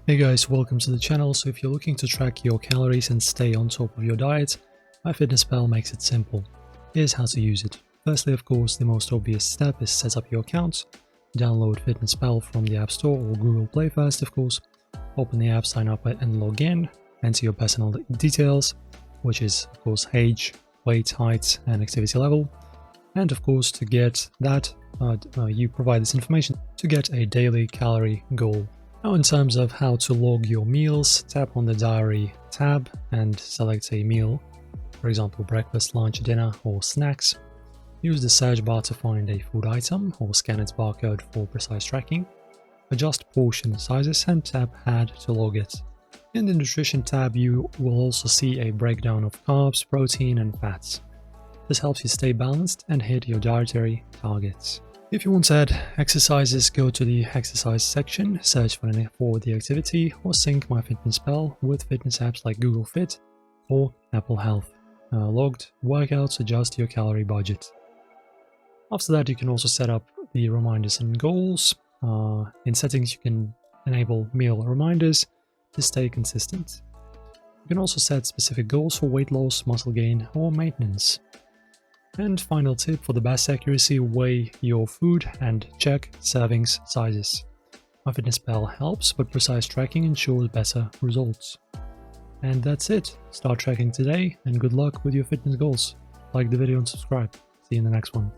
Hey guys, welcome to the channel. So if you're looking to track your calories and stay on top of your diet, MyFitnessPal makes it simple. Here's how to use it. Firstly, of course, the most obvious step is set up your account. Download FitnessPal from the App Store or Google Play first, of course. Open the app, sign up and log in. Enter your personal details, which is of course age, weight, height and activity level. And of course, to get that, you provide this information to get a daily calorie goal. Now, in terms of how to log your meals, tap on the diary tab and select a meal, for example breakfast, lunch, dinner or snacks. Use the search bar to find a food item or scan its barcode for precise tracking. Adjust portion sizes and tap Add to log it. In the Nutrition tab, you will also see a breakdown of carbs, protein and fats. This helps you stay balanced and hit your dietary targets. If you want to add exercises, go to the exercise section, search for the activity, or sync MyFitnessPal with fitness apps like Google Fit or Apple Health. Logged workouts adjust your calorie budget. After that, you can also set up the reminders and goals. In settings, you can enable meal reminders to stay consistent. You can also set specific goals for weight loss, muscle gain, or maintenance. And final tip for the best accuracy, weigh your food and check servings sizes. MyFitnessPal helps, but precise tracking ensures better results. And that's it. Start tracking today and good luck with your fitness goals. Like the video and subscribe. See you in the next one.